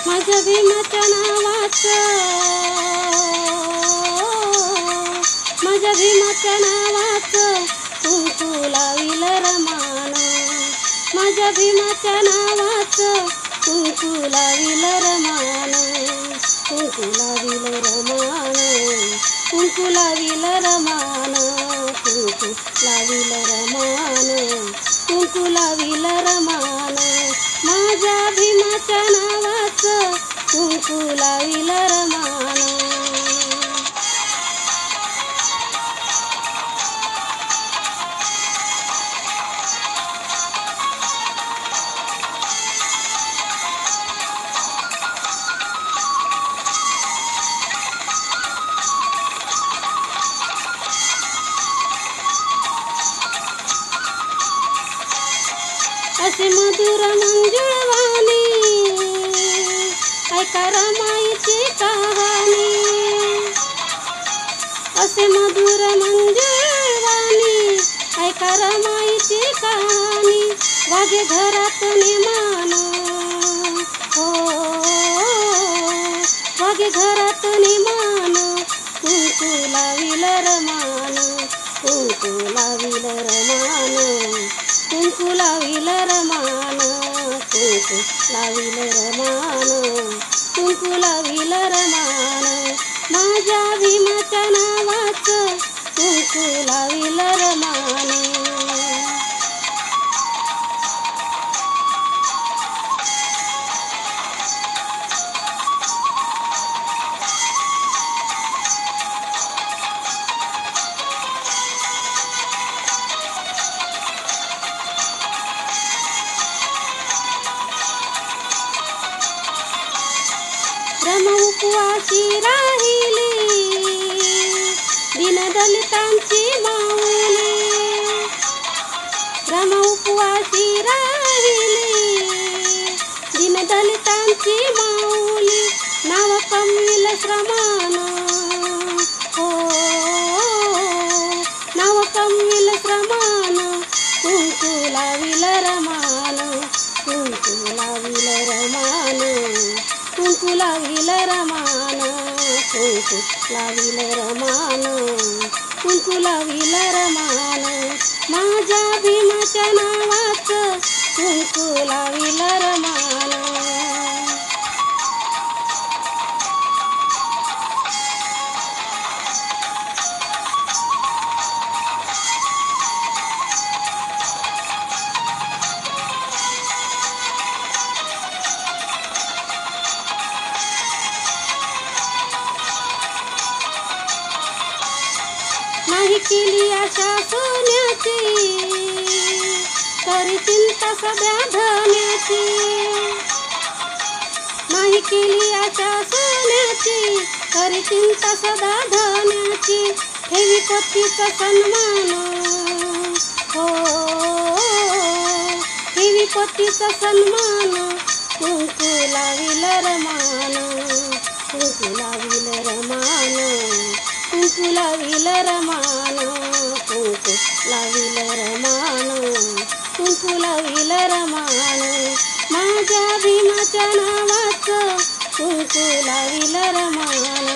माझ्या भीमाच्या नावाचं, माझ्या भीमाच्या नावाचं कुंकू लाविल रमान, माझ्या भीमाच्या नावाचं कुंकू लाविल रमान, कुंकू लाविल रमान, कुंकू लाविल रमान, कुंकू लाविल रमान, कुंकू लाविल रमान, माझ्या भीमाच्या नावाचं कुंकू लाविल रमान. असे मधुर मंजुळवाणी ऐका रमाईची कहाणी, असे मधुर मंजुळवाणी ऐका रमाईची कहाणी, वागे घरातून मान, हो वागे घरातून मान, कुंकू लाविल रमान, कुंकू लाविल रमान, कुंकू लाविल रमान, कुंकू लाविल रमान, कुंकू लाविल रमान, माझ्या भीमाच्या नावाचं कुंकू लाविल रमान. रम उपवासी राहिली दीनदलितांची माऊली, रम उपवासी राहिली दीनदलितांची माऊली, नाव कमविल श्रमान, हो नाव कमविल श्रमान, कुंकू लाविल रमान, कुंकू लाविल रमान, कुंकू लाविल रमान, कुंकू लाविल रमान, कुंकू लाविल रमान, माझ्या भीमाच्या नावाचं कुंकू लाविल रमान. नाही केली आशा सोन्याची, तरी चिंता सध्या धन्याची, नाही केली आशा सोन्याची, तरी चिंता सदा धन्याची, ठेवी पतीचा सन्मान, हो ठेवी पतीचा सन्मान, कुंकू लाविल रमान, कुंकू लाविल रमान, कुंकू लाविल रमान, कुंकू लाविल रमान, कुंकू लाविल रमान, माझ्या भीमाच्या नावाचं कुंकू लाविल रमान.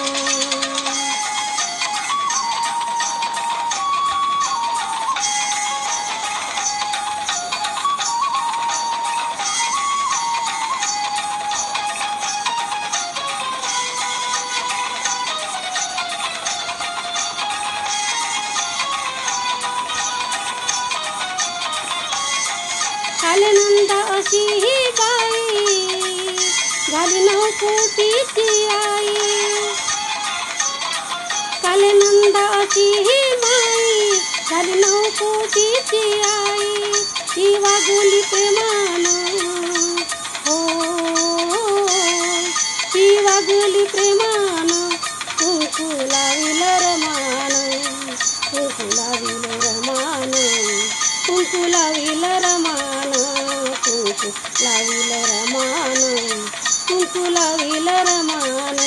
काले नंदा अशी ही बाई, झाली 9 कोटीची आई, काले नंदा अशी ही माई, झाली 9 कोटीची आई, ती वागुली प्रेमान, हो ती वागुली प्रेमान, कुंकू लाविल रमान, कुंकू लाविल रमान, कुंकू लाविल रमान, कुंकू लाविल रमान, कुंकू लाविल रमान,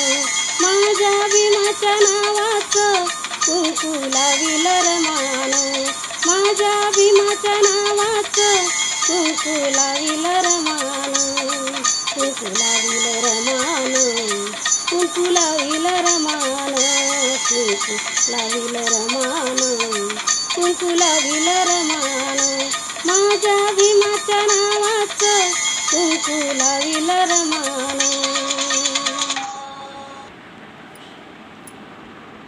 माझ्या भीमाच्या नावाचं कुंकू लाविल रमान, माझ्या भीमाच्या नावाचं कुंकू लाविल रमान. कुंकू लाविल रमान, कुंकू लाविल रमान, कुंकू लाविल रमान, कुंकू लाविल रमान. माझ्या भीमाच्या नावाचं कुंकू लाविल रमान.